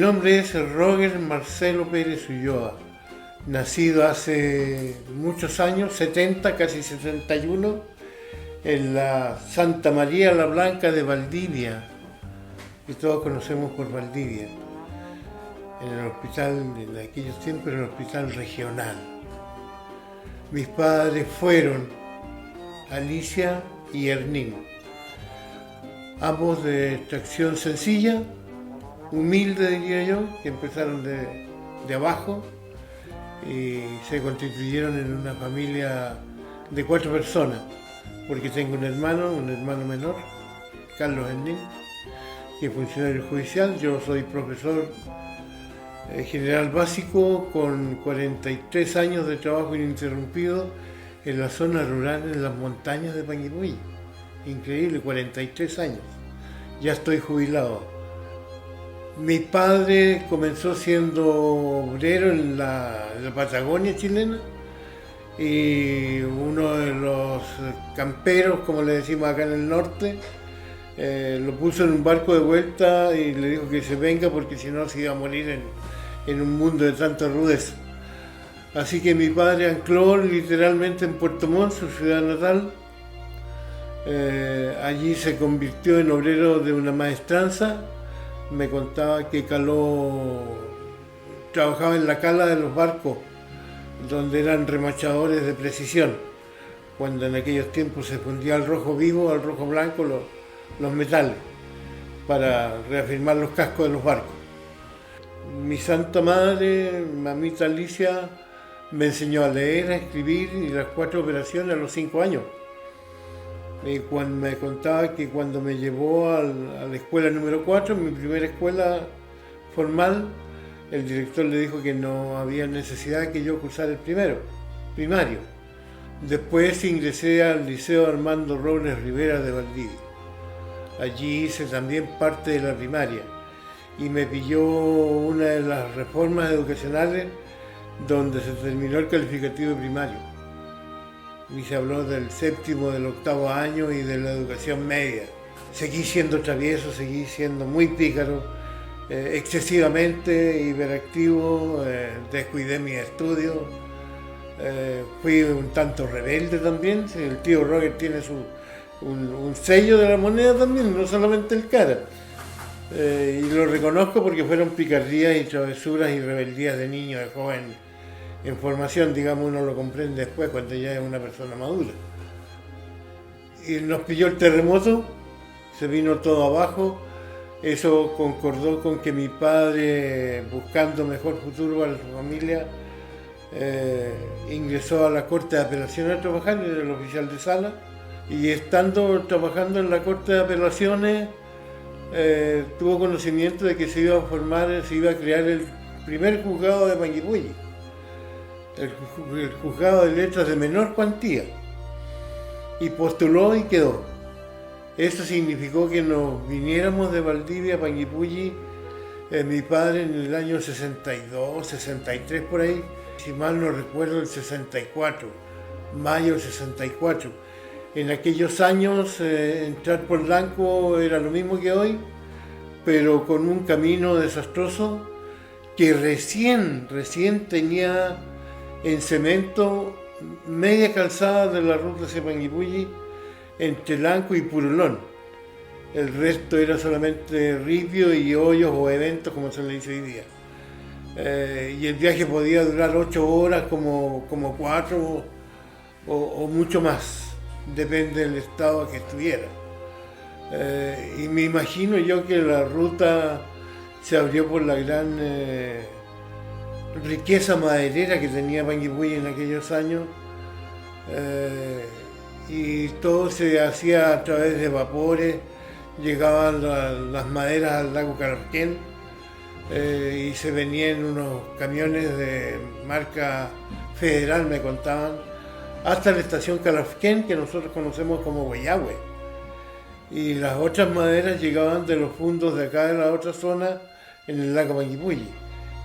nombre es Roger Marcelo Pérez Ulloa, nacido hace muchos años, 70, casi 71, en la Santa María la Blanca de Valdivia, que todos conocemos por Valdivia, en el hospital, en aquellos tiempos era el hospital regional. Mis padres fueron Alicia y Hernín, ambos de extracción sencilla, humilde diría yo, que empezaron de abajo y se constituyeron en una familia de 4 personas, porque tengo un hermano menor, Carlos Hernín, que es funcionario judicial. Yo soy profesor general básico con 43 años de trabajo ininterrumpido en la zona rural, en las montañas de Panguipulli. Increíble, 43 años. Ya estoy jubilado. Mi padre comenzó siendo obrero en la Patagonia chilena y uno de los camperos, como le decimos acá en el norte, lo puso en un barco de vuelta y le dijo que se venga porque si no se iba a morir en un mundo de tanta rudeza. Así que mi padre ancló literalmente en Puerto Montt, su ciudad natal. Allí se convirtió en obrero de una maestranza. Me contaba que trabajaba en la cala de los barcos, donde eran remachadores de precisión, cuando en aquellos tiempos se fundía al rojo vivo, al rojo blanco, los metales, para reafirmar los cascos de los barcos. Mi santa madre, mamita Alicia, me enseñó a leer, a escribir y las 4 operaciones a los 5 años. Y cuando me contaba que cuando me llevó a la escuela número 4, mi primera escuela formal, el director le dijo que no había necesidad que yo cursara el primario. Después ingresé al Liceo Armando Robles Rivera de Valdivia. Allí hice también parte de la primaria y me pilló una de las reformas educacionales donde se terminó el calificativo primario. Y se habló del 7º, del 8º año y de la educación media. Seguí siendo travieso, seguí siendo muy pícaro, excesivamente hiperactivo, descuidé mis estudios, fui un tanto rebelde también. El tío Roger tiene un sello de la moneda también, no solamente el cara. Y lo reconozco porque fueron picardías y travesuras y rebeldías de niño, de joven, en formación, digamos, uno lo comprende después cuando ya es una persona madura. Y nos pilló el terremoto, se vino todo abajo. Eso concordó con que mi padre, buscando mejor futuro para su familia, ingresó a la Corte de Apelaciones a trabajar, era el oficial de sala, y estando trabajando en la Corte de Apelaciones, tuvo conocimiento de que se iba a crear el primer juzgado de Panguipulli, el juzgado de letras de menor cuantía, y postuló y quedó. Eso significó que nos viniéramos de Valdivia a Panguipulli, mi padre en el año 62, 63 por ahí, si mal no recuerdo el 64, mayo del 64. En aquellos años entrar por Blanco era lo mismo que hoy, pero con un camino desastroso que recién tenía en cemento media calzada de la ruta hacia Panguipulli entre Lanco y Purulón. El resto era solamente ripio y hoyos o eventos, como se le dice hoy día. Y el viaje podía durar 8 horas, como 4 o mucho más, depende del estado que estuviera. Y me imagino yo que la ruta se abrió por la gran riqueza maderera que tenía Panguipulli en aquellos años, y todo se hacía a través de vapores. Llegaban las maderas al lago Calafquén y se venían unos camiones de marca Federal, me contaban, hasta la estación Calafquén, que nosotros conocemos como Guayahue. Y las otras maderas llegaban de los fundos de acá de la otra zona en el lago Panguipulli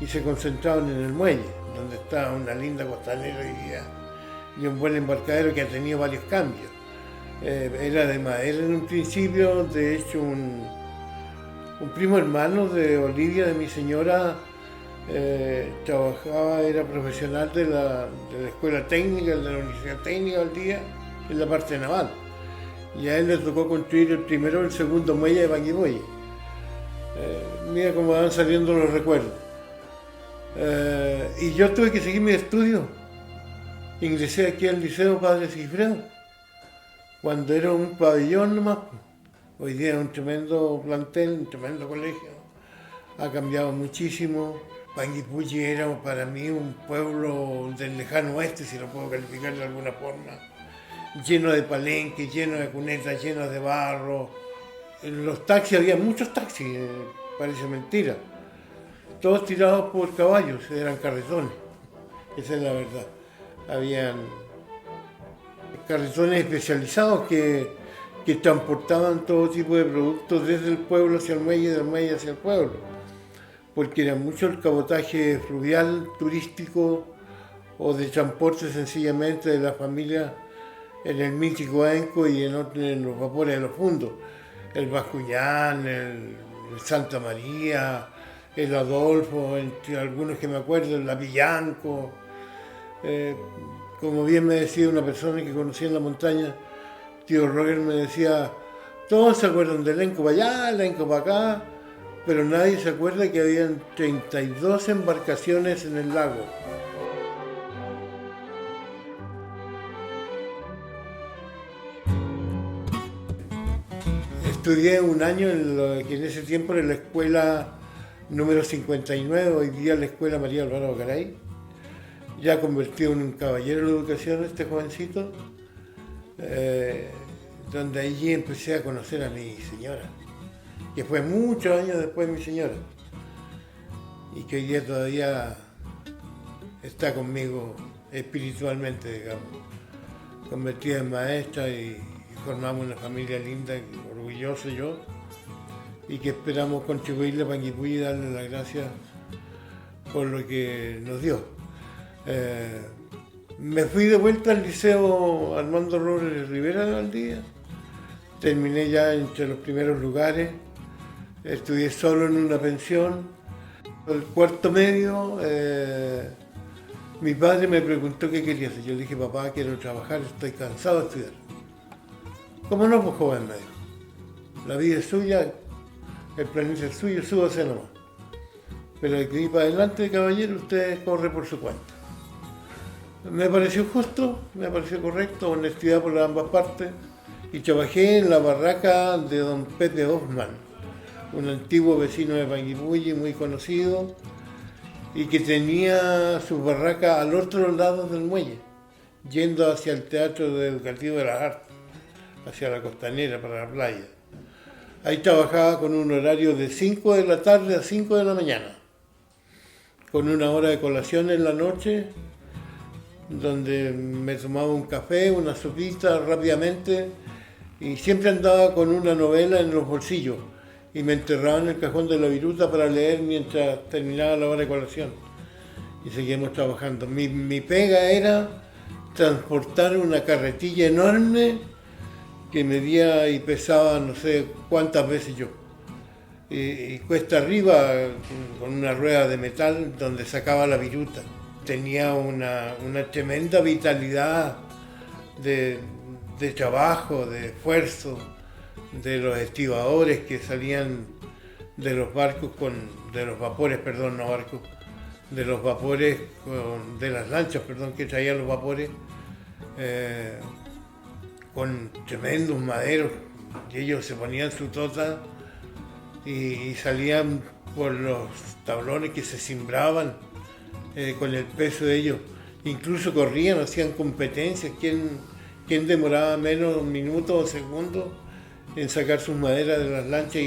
y se concentraban en el muelle, donde está una linda costanera y un buen embarcadero que ha tenido varios cambios. Era de madera en un principio, de hecho Un primo hermano de Olivia, de mi señora, trabajaba, era profesional de la escuela técnica, de la Universidad Técnica al día, en la parte naval. Y a él le tocó construir el primero y el segundo muelle de Panguipulli. Mira cómo van saliendo los recuerdos. Y yo tuve que seguir mis estudios. Ingresé aquí al Liceo Padre Sigifredo, cuando era un pabellón nomás. Hoy día es un tremendo plantel, un tremendo colegio. Ha cambiado muchísimo. Panguipulli era para mí un pueblo del lejano oeste, si lo puedo calificar de alguna forma. Lleno de palenques, lleno de cunetas, lleno de barro. En los taxis, había muchos taxis, parece mentira. Todos tirados por caballos, eran carretones. Esa es la verdad. Habían carretones especializados que transportaban todo tipo de productos desde el pueblo hacia el muelle, del muelle hacia el pueblo. Porque era mucho el cabotaje fluvial, turístico o de transporte sencillamente de la familia en el mítico Aenco y en los vapores de los fundos. El Bascuñán, el Santa María, el Adolfo, entre algunos que me acuerdo, el Lavillanco. Como bien me decía una persona que conocía en la montaña, tío Roger me decía, todos se acuerdan del Aenco para allá, el Aenco para acá, pero nadie se acuerda que habían 32 embarcaciones en el lago. Estudié un año que en ese tiempo era la escuela número 59, hoy día la escuela María Alvarado Garay. Ya convertido en un caballero de educación este jovencito, donde allí empecé a conocer a mi señora, que fue muchos años después de mi señora, y que hoy día todavía está conmigo espiritualmente, digamos, convertida en maestra y formamos una familia linda, orgulloso yo, y que esperamos contribuirle a Panguipulli y darle las gracias por lo que nos dio. Me fui de vuelta al Liceo Armando Robles Rivera de Valdivia, terminé ya entre los primeros lugares, estudié solo en una pensión. El cuarto medio, mi padre me preguntó qué quería hacer. Yo le dije, papá, quiero trabajar, estoy cansado de estudiar. ¿Cómo no? Pues joven, me dijo. La vida es suya, el planeta es suyo, súbase nomás. Pero de aquí para adelante, caballero, usted corre por su cuenta. Me pareció justo, me pareció correcto, honestidad por ambas partes, y trabajé en la barraca de don Pepe Hoffman, un antiguo vecino de Panguipulli muy conocido y que tenía su barraca al otro lado del muelle, yendo hacia el Teatro Educativo de las Artes, hacia la costanera, para la playa. Ahí trabajaba con un horario de 5 de la tarde a 5 de la mañana, con una hora de colación en la noche, donde me tomaba un café, una sopita rápidamente, y siempre andaba con una novela en los bolsillos y me enterraba en el cajón de la viruta para leer mientras terminaba la hora de colación. Y seguíamos trabajando. Mi pega era transportar una carretilla enorme que medía y pesaba no sé cuántas veces yo. Y cuesta arriba con una rueda de metal donde sacaba la viruta. Tenía una tremenda vitalidad de trabajo, de esfuerzo, de los estibadores que salían de los barcos de los vapores, de las lanchas, que traían los vapores, con tremendos maderos, y ellos se ponían su tota y salían por los tablones que se cimbraban con el peso de ellos. Incluso corrían, hacían competencias, quién demoraba menos minutos o segundos en sacar sus maderas de las lanchas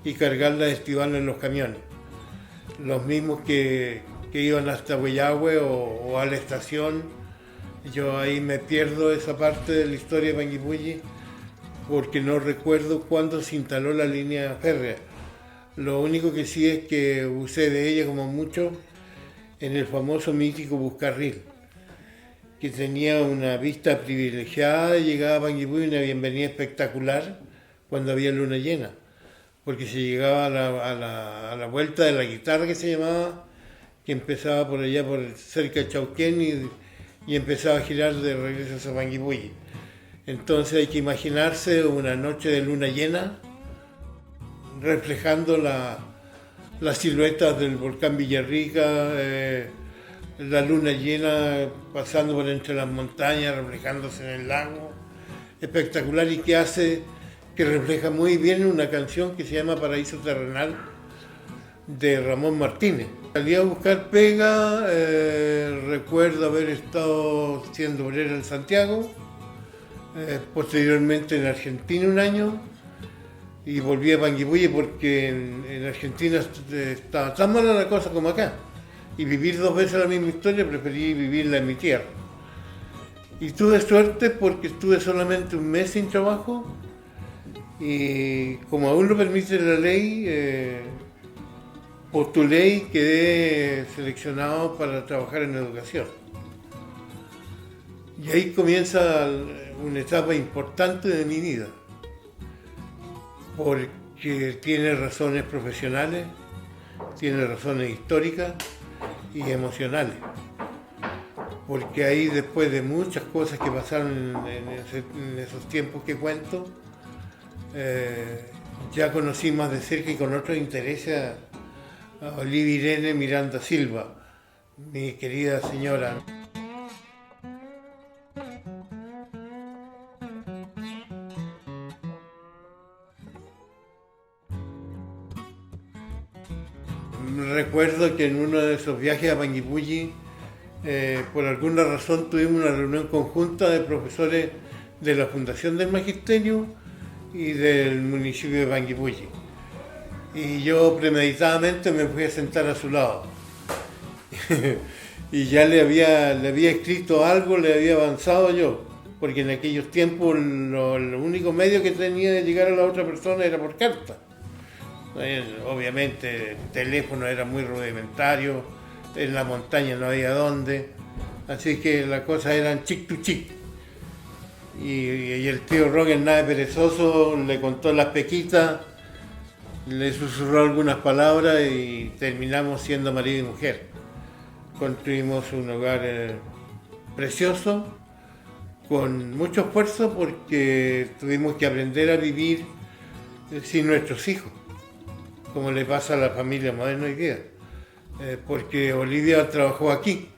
y cargarlas, estibarlas en los camiones. Los mismos que iban hasta Huellahue o a la estación. Yo ahí me pierdo esa parte de la historia de Panguipulli porque no recuerdo cuándo se instaló la línea férrea. Lo único que sí es que usé de ella como mucho en el famoso mítico Buscarril, que tenía una vista privilegiada, llegaba a Panguipulli, una bienvenida espectacular cuando había luna llena, porque se llegaba a la vuelta de la guitarra que se llamaba, que empezaba por allá por cerca de Chauquén y empezaba a girar de regreso a Sopanguipulli. Entonces hay que imaginarse una noche de luna llena reflejando las siluetas del volcán Villarrica, la luna llena pasando por entre las montañas, reflejándose en el lago. Espectacular, y que refleja muy bien una canción que se llama Paraíso Terrenal de Ramón Martínez. Salí a buscar pega, recuerdo haber estado siendo obrero en Santiago, posteriormente en Argentina un año, y volví a Panguipulli porque en Argentina estaba tan mala la cosa como acá, y vivir 2 veces la misma historia, preferí vivirla en mi tierra. Y tuve suerte porque estuve solamente 1 mes sin trabajo, y como aún lo permite la ley, postulé y quedé seleccionado para trabajar en educación. Y ahí comienza una etapa importante de mi vida, porque tiene razones profesionales, tiene razones históricas y emocionales. Porque ahí, después de muchas cosas que pasaron en esos tiempos que cuento, ya conocí más de cerca y con otros intereses a Olivia Irene Miranda Silva, mi querida señora. Recuerdo que en uno de esos viajes a Panguipulli, por alguna razón tuvimos una reunión conjunta de profesores de la Fundación del Magisterio y del municipio de Panguipulli. Y yo premeditadamente me fui a sentar a su lado. Y ya le había escrito algo, le había avanzado yo, porque en aquellos tiempos lo único medio que tenía de llegar a la otra persona era por carta. Obviamente el teléfono era muy rudimentario, en la montaña no había dónde, así que las cosas eran chic to chic. Y el tío Roger, nada de perezoso, le contó las pequitas, le susurró algunas palabras y terminamos siendo marido y mujer. Construimos un hogar precioso, con mucho esfuerzo, porque tuvimos que aprender a vivir sin nuestros hijos, como le pasa a la familia moderna hoy día. Porque Olivia trabajó aquí,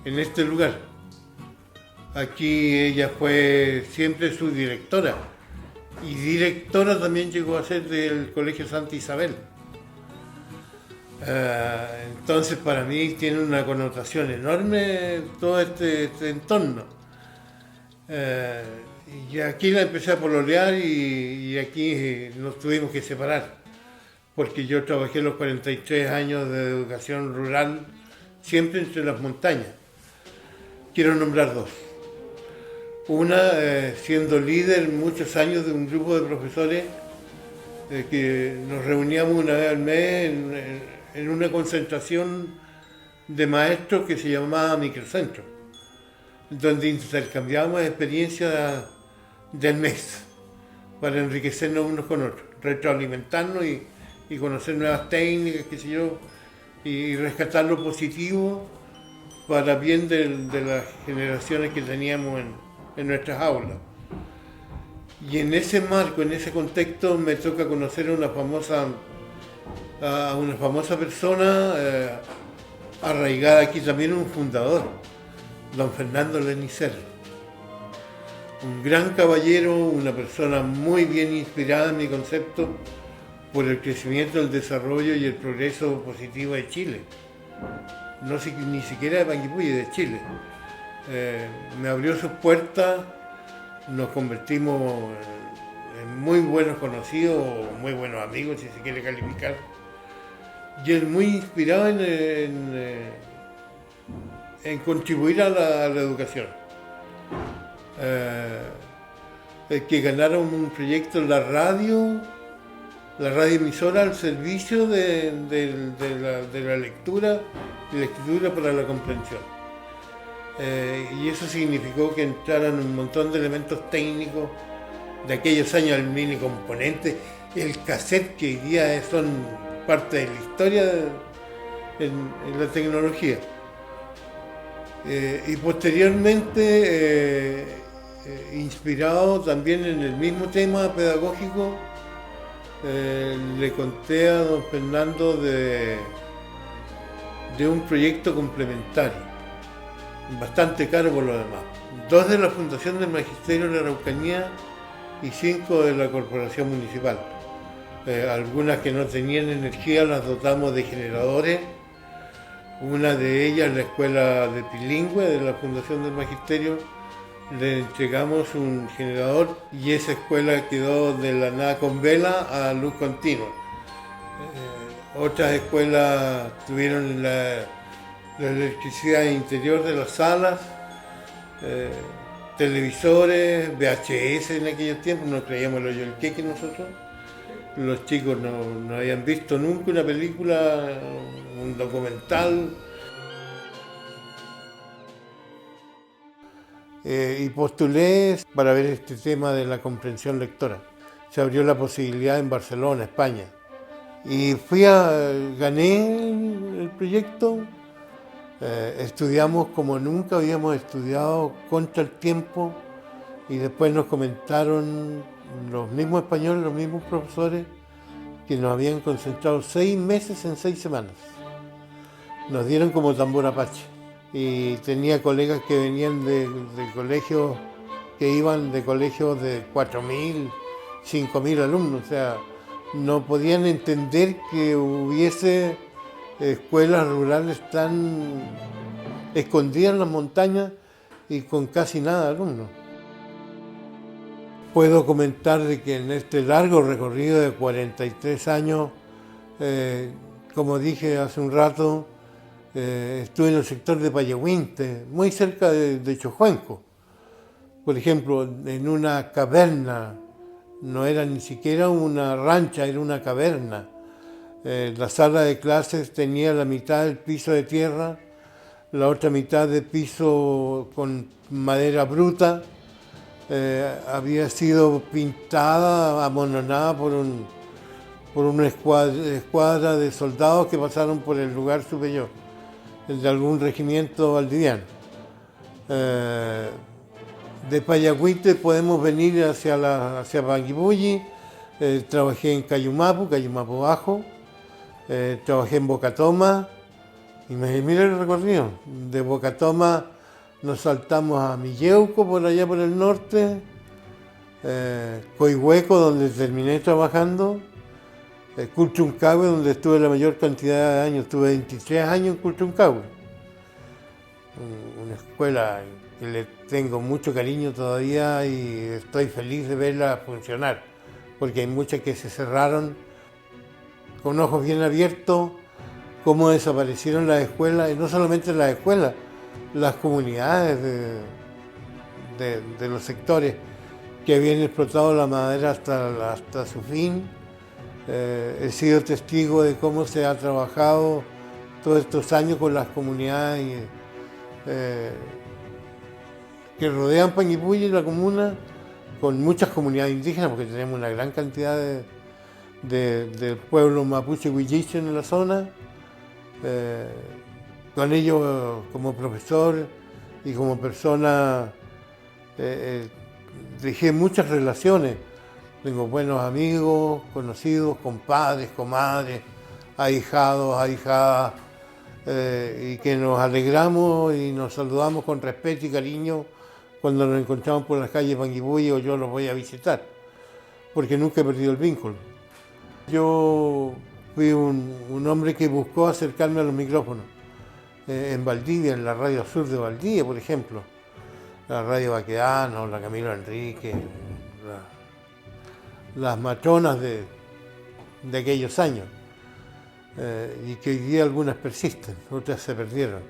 en este lugar. Aquí ella fue siempre su directora, y directora también llegó a ser del Colegio Santa Isabel. Entonces para mí tiene una connotación enorme todo este entorno. Y aquí la empecé a pololear y aquí nos tuvimos que separar, porque yo trabajé los 43 años de educación rural siempre entre las montañas. Quiero nombrar 2. Una, siendo líder muchos años de un grupo de profesores que nos reuníamos una vez al mes en una concentración de maestros que se llamaba Microcentro, donde intercambiábamos experiencias del mes para enriquecernos unos con otros, retroalimentarnos y conocer nuevas técnicas, qué sé yo, y rescatar lo positivo para bien de las generaciones que teníamos en nuestras aulas. Y en ese marco, en ese contexto, me toca conocer a una famosa persona arraigada aquí también, un fundador, don Fernando Lenicer. Un gran caballero, una persona muy bien inspirada en mi concepto por el crecimiento, el desarrollo y el progreso positivo de Chile. Ni siquiera de Panguipulli, de Chile. Me abrió sus puertas, nos convertimos en muy buenos conocidos, o muy buenos amigos, si se quiere calificar. Y él muy inspirado en contribuir a la educación. Que ganaron un proyecto en la radio emisora al servicio de la lectura y la escritura para la comprensión. Y eso significó que entraran un montón de elementos técnicos de aquellos años, el mini componente, el cassette que hoy día son parte de la historia en la tecnología. Y posteriormente, inspirado también en el mismo tema pedagógico, le conté a don Fernando de un proyecto complementario, bastante caro por lo demás. 2 de la Fundación del Magisterio de la Araucanía y 5 de la Corporación Municipal. Algunas que no tenían energía las dotamos de generadores. Una de ellas, la Escuela de Pilingüe de la Fundación del Magisterio, le entregamos un generador y esa escuela quedó de la nada con vela a luz continua. Otras escuelas tuvieron la electricidad interior de las salas, televisores, VHS en aquellos tiempos, no creíamos el hoyo del queque nosotros. Los chicos no habían visto nunca una película, un documental. Y postulé para ver este tema de la comprensión lectora. Se abrió la posibilidad en Barcelona, España. Y gané el proyecto. Estudiamos como nunca habíamos estudiado, contra el tiempo, y después nos comentaron los mismos españoles, los mismos profesores, que nos habían concentrado 6 meses en 6 semanas. Nos dieron como tambor apache. Y tenía colegas que venían de colegios, que iban de colegios de 4.000, 5.000 alumnos. O sea, no podían entender que hubiese escuelas rurales tan escondidas en las montañas y con casi nada de alumnos. Puedo comentar de que en este largo recorrido de 43 años, como dije hace un rato, estuve en el sector de Payahuinte, muy cerca de Chojuenco. Por ejemplo, en una caverna, no era ni siquiera una rancha, era una caverna. La sala de clases tenía la mitad del piso de tierra, la otra mitad de piso con madera bruta. Había sido pintada, amononada por una escuadra de soldados que pasaron por el lugar, supe yo, de algún regimiento valdiviano. De Payahuite podemos venir hacia Panguipulli. Trabajé en Cayumapu Bajo, trabajé en Bocatoma, y mira el recorrido. De Bocatoma nos saltamos a Milleuco, por allá por el norte, Coihueco, donde terminé trabajando, Culchuncahue, donde estuve la mayor cantidad de años, estuve 23 años en Culchuncahue, una escuela que le tengo mucho cariño todavía y estoy feliz de verla funcionar, porque hay muchas que se cerraron con ojos bien abiertos, cómo desaparecieron las escuelas, y no solamente las escuelas, las comunidades de los sectores que habían explotado la madera hasta su fin. He sido testigo de cómo se ha trabajado todos estos años con las comunidades que rodean Panguipulli y la comuna, con muchas comunidades indígenas, porque tenemos una gran cantidad de pueblos mapuche huilliche en la zona. Con ellos, como profesor y como persona, dejé muchas relaciones. Tengo buenos amigos, conocidos, compadres, comadres, ahijados, ahijadas, y que nos alegramos y nos saludamos con respeto y cariño cuando nos encontramos por las calles de Panguipulli o yo los voy a visitar, porque nunca he perdido el vínculo. Yo fui un hombre que buscó acercarme a los micrófonos. En Valdivia, en la Radio Sur de Valdivia, por ejemplo, la Radio Baquedano, la Camilo Enrique, las matronas de aquellos años, y que hoy día algunas persisten, otras se perdieron.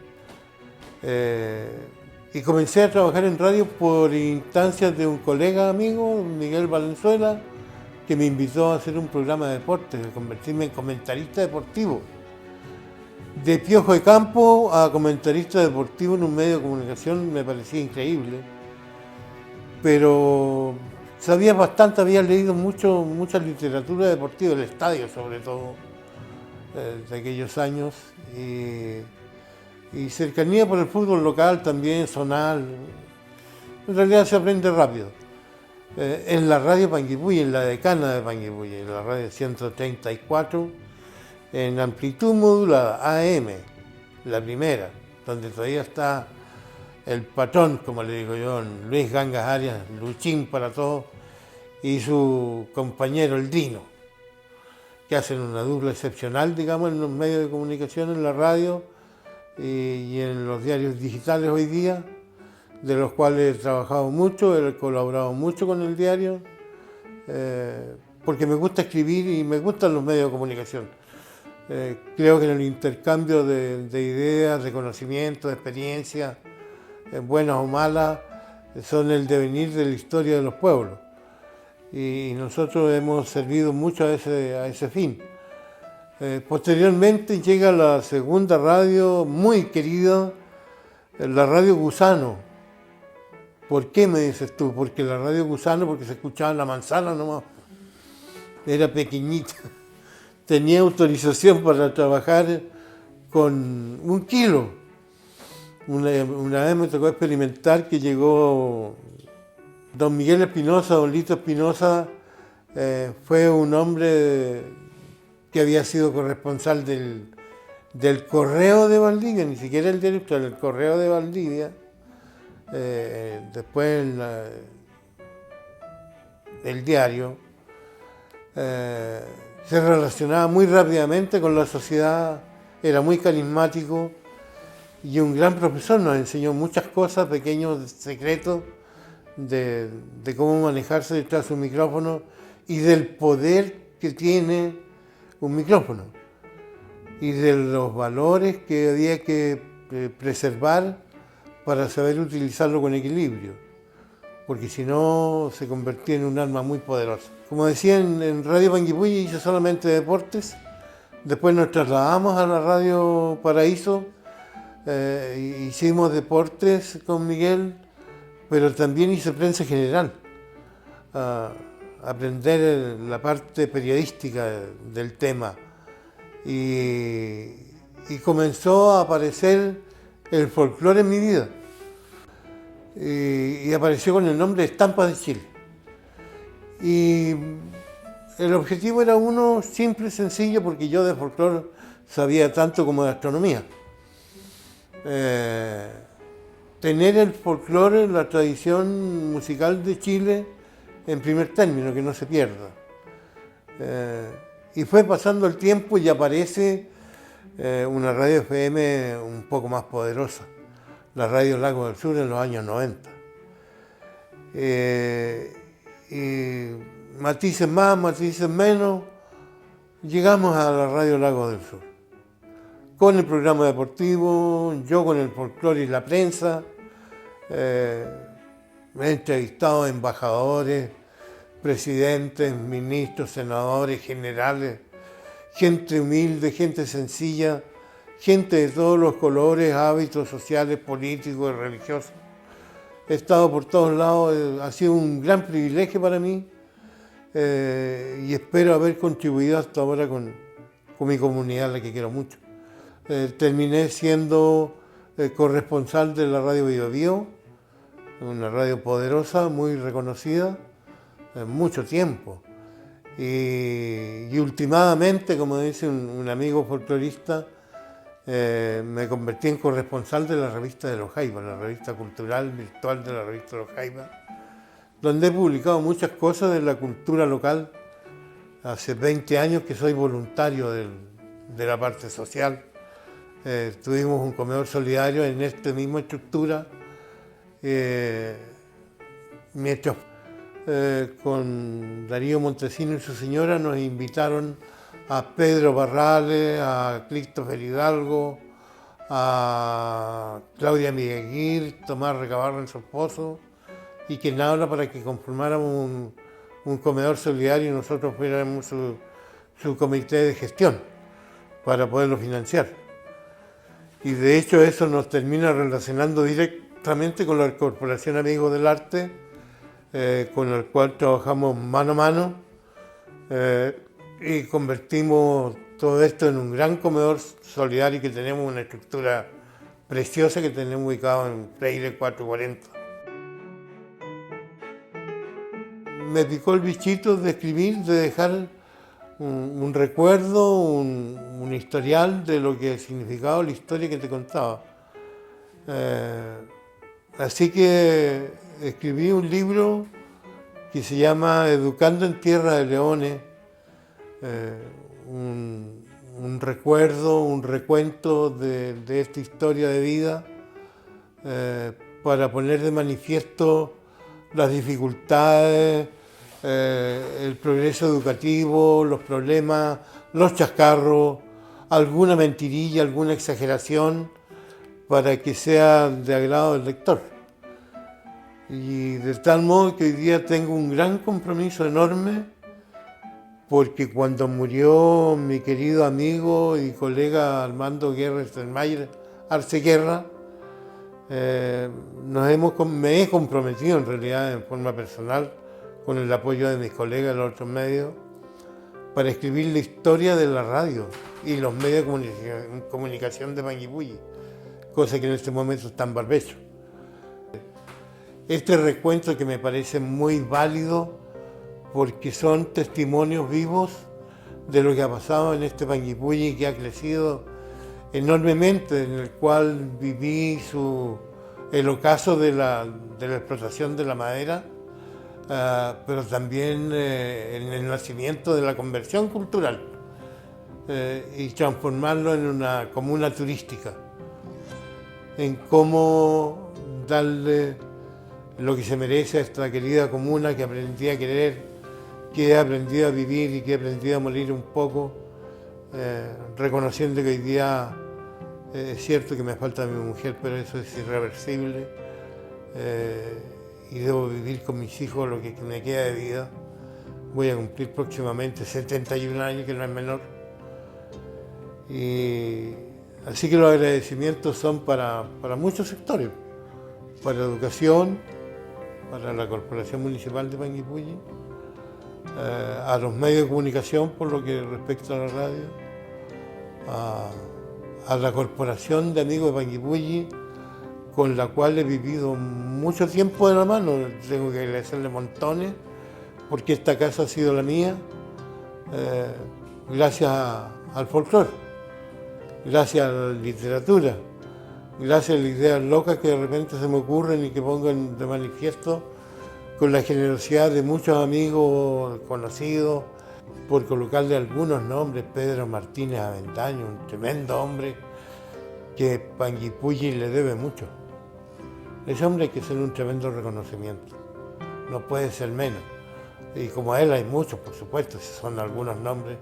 Y comencé a trabajar en radio por instancias de un colega amigo, Miguel Valenzuela, que me invitó a hacer un programa de deportes, de convertirme en comentarista deportivo. De piojo de campo a comentarista deportivo en un medio de comunicación me parecía increíble, pero sabía bastante, había leído mucha literatura deportiva, el estadio sobre todo, de aquellos años, y cercanía por el fútbol local también, zonal. En realidad se aprende rápido. En la radio Panguipulli, en la decana de Panguipulli, en la radio 134, en amplitud modulada, AM, la primera, donde todavía está el patrón, como le digo yo, Luis Gangas Arias, Luchín para todos, y su compañero el Dino, que hacen una dupla excepcional, digamos, en los medios de comunicación, en la radio y en los diarios digitales hoy día, de los cuales he trabajado mucho, he colaborado mucho con el diario, porque me gusta escribir y me gustan los medios de comunicación. Creo que en el intercambio de ideas, de conocimientos, de experiencias, buenas o malas, son el devenir de la historia de los pueblos. Y nosotros hemos servido mucho a ese fin. Posteriormente llega la segunda radio muy querida, la Radio Gusano. ¿Por qué me dices tú? Porque la Radio Gusano, porque se escuchaba en La Manzana nomás. Era pequeñita. Tenía autorización para trabajar con 1 kilo. Una vez me tocó experimentar que llegó don Miguel Espinosa, don Lito Espinosa, fue un hombre que había sido corresponsal del Correo de Valdivia, ni siquiera el director, del Correo de Valdivia. Después el diario. Se relacionaba muy rápidamente con la sociedad, era muy carismático y un gran profesor, nos enseñó muchas cosas, pequeños secretos de cómo manejarse detrás de un micrófono y del poder que tiene un micrófono y de los valores que había que preservar para saber utilizarlo con equilibrio, porque si no se convertía en un arma muy poderosa. Como decía, en Radio Panguipulli hice solamente deportes, después nos trasladamos a la Radio Paraíso, hicimos deportes con Miguel, pero también hice prensa general, aprender la parte periodística del tema, y comenzó a aparecer el folclore en mi vida, y apareció con el nombre de Estampas de Chile. Y el objetivo era uno simple, sencillo, porque yo de folclore sabía tanto como de astronomía. Tener el folclore, la tradición musical de Chile en primer término, que no se pierda. Y fue pasando el tiempo y aparece una radio FM un poco más poderosa, la Radio Lago del Sur en los años 90. Y matices más, matices menos, llegamos a la Radio Lago del Sur. Con el programa deportivo, yo con el folclore y la prensa, he entrevistado a embajadores, presidentes, ministros, senadores, generales, gente humilde, gente sencilla, gente de todos los colores, hábitos sociales, políticos y religiosos. He estado por todos lados, ha sido un gran privilegio para mí y espero haber contribuido hasta ahora con mi comunidad, a la que quiero mucho. Terminé siendo corresponsal de la Radio Bio Bio, una radio poderosa, muy reconocida, mucho tiempo. Y últimamente, como dice un amigo folclorista, me convertí en corresponsal de la revista de Los Jaivas, la revista cultural virtual de la revista de Los Jaivas, donde he publicado muchas cosas de la cultura local. Hace 20 años que soy voluntario de la parte social. Tuvimos un comedor solidario en esta misma estructura. Mientras con Darío Montesino y su señora nos invitaron a Pedro Barrales, a Christopher Hidalgo, a Claudia Miguel, Tomás Recabarren, su esposo, y quien habla, para que conformáramos un comedor solidario y nosotros fuéramos su comité de gestión para poderlo financiar. Y de hecho eso nos termina relacionando directamente con la Corporación Amigos del Arte, con el cual trabajamos mano a mano y convertimos todo esto en un gran comedor solidario que tenemos una estructura preciosa que tenemos ubicado en Freire 440. Me picó el bichito de escribir, de dejar un recuerdo, un historial de lo que significaba la historia que te contaba. Así que escribí un libro que se llama Educando en Tierra de Leones, un recuerdo, un recuento de esta historia de vida para poner de manifiesto las dificultades, el progreso educativo, los problemas, los chascarros, alguna mentirilla, alguna exageración para que sea de agrado del lector. Y de tal modo que hoy día tengo un gran compromiso enorme porque cuando murió mi querido amigo y colega Armando Guerra Sternmayer, Arce Guerra, me he comprometido en realidad en forma personal con el apoyo de mis colegas de los otros medios para escribir la historia de la radio y los medios de comunicación de Panguipulli, cosa que en este momento está en barbecho. Este recuento que me parece muy válido porque son testimonios vivos de lo que ha pasado en este Panguipulli que ha crecido enormemente, en el cual viví el ocaso de la explotación de la madera, pero también en el nacimiento de la conversión cultural y transformarlo en una comuna turística, en cómo darle lo que se merece a esta querida comuna que aprendí a querer, que he aprendido a vivir y que he aprendido a morir un poco, reconociendo que hoy día es cierto que me falta mi mujer, pero eso es irreversible y debo vivir con mis hijos lo que me queda de vida. Voy a cumplir próximamente 71 años, que no es menor. Y así que los agradecimientos son para muchos sectores, para educación, para la Corporación Municipal de Panguipulli, a los medios de comunicación por lo que respecta a la radio, a la Corporación de Amigos de Panguipulli, con la cual he vivido mucho tiempo de la mano. Tengo que agradecerle montones, porque esta casa ha sido la mía, gracias al folclore, gracias a la literatura, gracias a las ideas locas que de repente se me ocurren y que pongo de manifiesto con la generosidad de muchos amigos conocidos, por colocarle algunos nombres. Pedro Martínez Avendaño, un tremendo hombre que Panguipulli le debe mucho. Ese hombre hay que hacerle un tremendo reconocimiento, no puede ser menos. Y como a él hay muchos, por supuesto, son algunos nombres,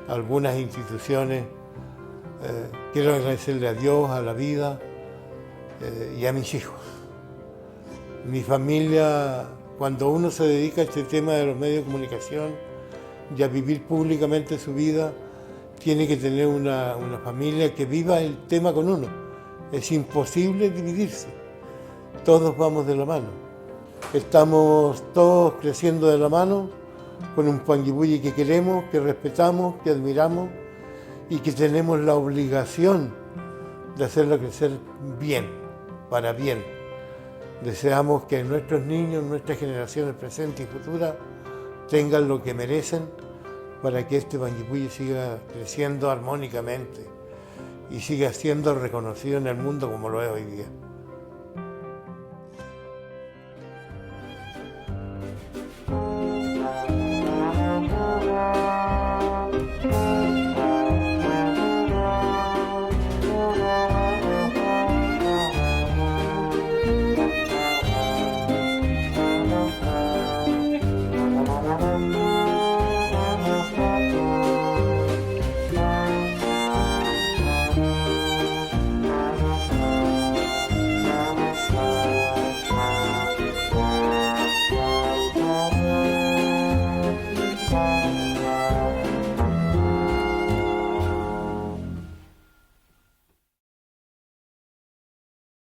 algunas instituciones. Quiero agradecerle a Dios, a la vida y a mis hijos. Mi familia, cuando uno se dedica a este tema de los medios de comunicación y a vivir públicamente su vida, tiene que tener una familia que viva el tema con uno. Es imposible dividirse. Todos vamos de la mano. Estamos todos creciendo de la mano con un Panguipulli que queremos, que respetamos, que admiramos y que tenemos la obligación de hacerlo crecer bien, para bien. Deseamos que nuestros niños, nuestras generaciones presentes y futuras tengan lo que merecen para que este Panguipulli siga creciendo armónicamente y siga siendo reconocido en el mundo como lo es hoy día.